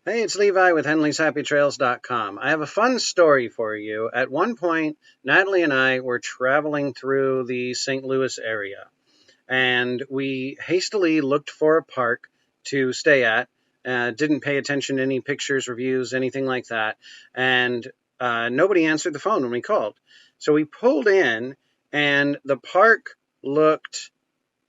Hey, it's Levi with HenleysHappyTrails.com. I have a fun story for you. At one point, Natalie and I were traveling through the St. Louis area, and we hastily looked for a park to stay at. Didn't pay attention to any pictures, reviews, anything like that, and nobody answered the phone when we called. So we pulled in, and the park looked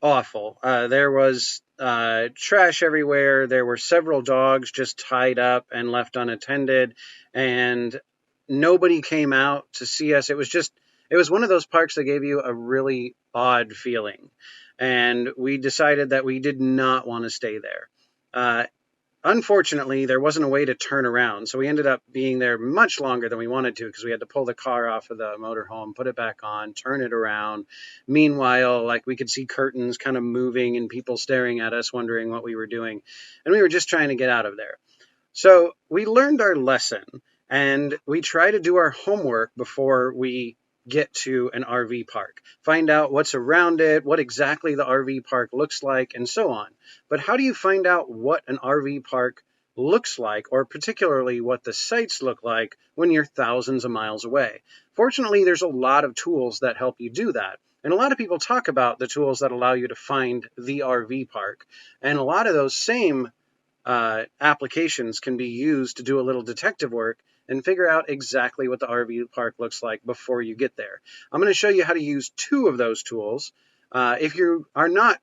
awful. There was trash everywhere. There were several dogs just tied up and left unattended, and nobody came out to see us. It was one of those parks that gave you a really odd feeling, and we decided that we did not want to stay there. Unfortunately, there wasn't a way to turn around, so we ended up being there much longer than we wanted to because we had to pull the car off of the motorhome, put it back on, turn it around. Meanwhile, like we could see curtains kind of moving and people staring at us, wondering what we were doing, and we were just trying to get out of there. So we learned our lesson, and we try to do our homework before we get to an RV park. Find out what's around it, what exactly the RV park looks like, and so on. But how do you find out what an RV park looks like, or particularly what the sites look like when you're thousands of miles away? Fortunately, there's a lot of tools that help you do that. And a lot of people talk about the tools that allow you to find the RV park. And a lot of those same applications can be used to do a little detective work and figure out exactly what the RV park looks like before you get there. I'm going to show you how to use two of those tools. If you are not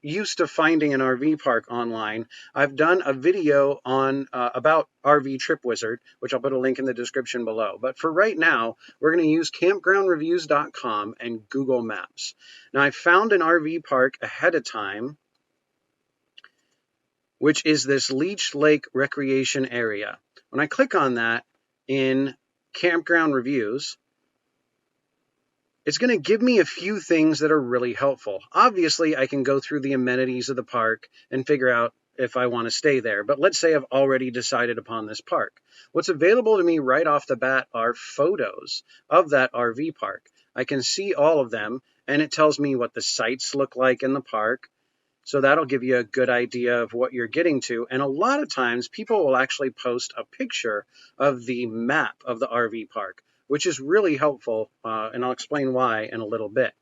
used to finding an RV park online, I've done a video on about RV Trip Wizard, which I'll put a link in the description below. But for right now, we're going to use campgroundreviews.com and Google Maps. Now, I found an RV park ahead of time, which is this Leech Lake Recreation Area. When I click on that in Campground Reviews, it's going to give me a few things that are really helpful. Obviously, I can go through the amenities of the park and figure out if I want to stay there. But let's say I've already decided upon this park. What's available to me right off the bat are photos of that RV park. I can see all of them, and it tells me what the sites look like in the park. So that'll give you a good idea of what you're getting to. And a lot of times people will actually post a picture of the map of the RV park, which is really helpful. And I'll explain why in a little bit.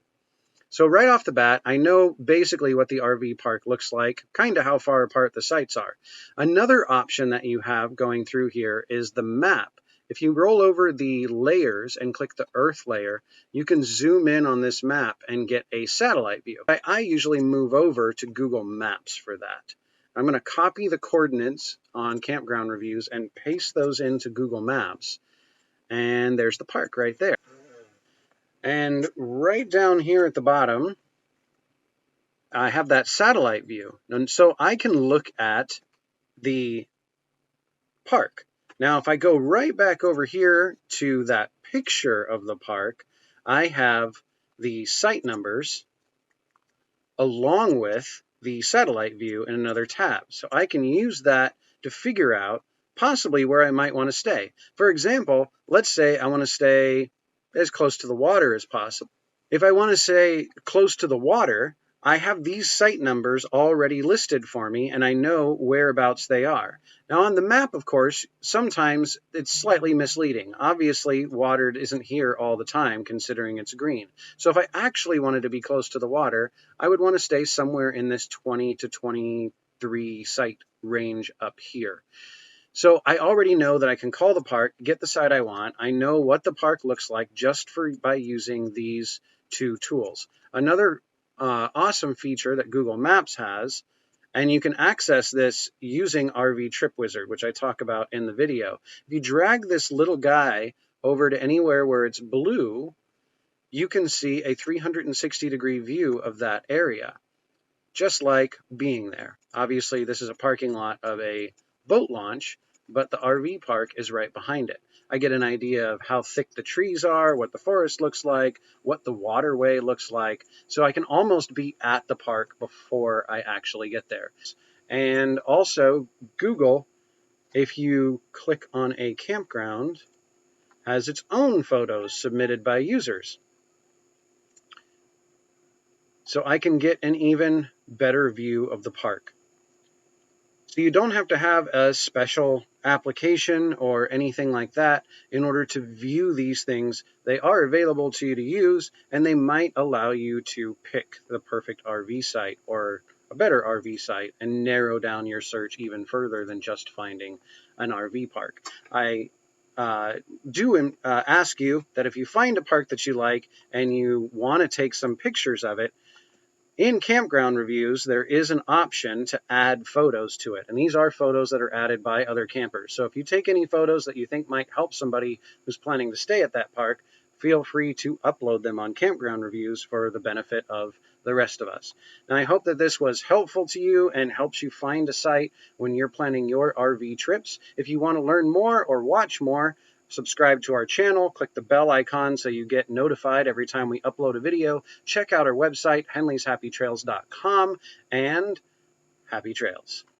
So right off the bat, I know basically what the RV park looks like, kind of how far apart the sites are. Another option that you have going through here is the map. If you roll over the layers and click the Earth layer, you can zoom in on this map and get a satellite view. I usually move over to Google Maps for that. I'm going to copy the coordinates on Campground Reviews and paste those into Google Maps. And there's the park right there. And right down here at the bottom, I have that satellite view. And so I can look at the park. Now, if I go right back over here to that picture of the park, I have the site numbers along with the satellite view in another tab. So I can use that to figure out possibly where I might want to stay. For example, let's say I want to stay as close to the water as possible. If I want to say close to the water, I have these site numbers already listed for me, and I know whereabouts they are. Now, on the map, of course, sometimes it's slightly misleading. Obviously, water isn't here all the time, considering it's green. So if I actually wanted to be close to the water, I would want to stay somewhere in this 20 to 23 site range up here. So I already know that I can call the park, get the site I want. I know what the park looks like just by using these two tools. Another awesome feature that Google Maps has, and you can access this using RV Trip Wizard, which I talk about in the video. If you drag this little guy over to anywhere where it's blue, you can see a 360-degree view of that area, just like being there. Obviously, this is a parking lot of a boat launch, but the RV park is right behind it. I get an idea of how thick the trees are, what the forest looks like, what the waterway looks like, so I can almost be at the park before I actually get there. And also, Google, if you click on a campground, has its own photos submitted by users. So I can get an even better view of the park. So you don't have to have a special application or anything like that in order to view these things. They are available to you to use, and they might allow you to pick the perfect RV site or a better RV site and narrow down your search even further than just finding an RV park. I do ask you that if you find a park that you like and you want to take some pictures of it, in campground reviews, there is an option to add photos to it. And these are photos that are added by other campers. So if you take any photos that you think might help somebody who's planning to stay at that park, feel free to upload them on campground reviews for the benefit of the rest of us. And I hope that this was helpful to you and helps you find a site when you're planning your RV trips. If you want to learn more or watch more, subscribe to our channel, click the bell icon so you get notified every time we upload a video. Check out our website, henleyshappytrails.com, and happy trails.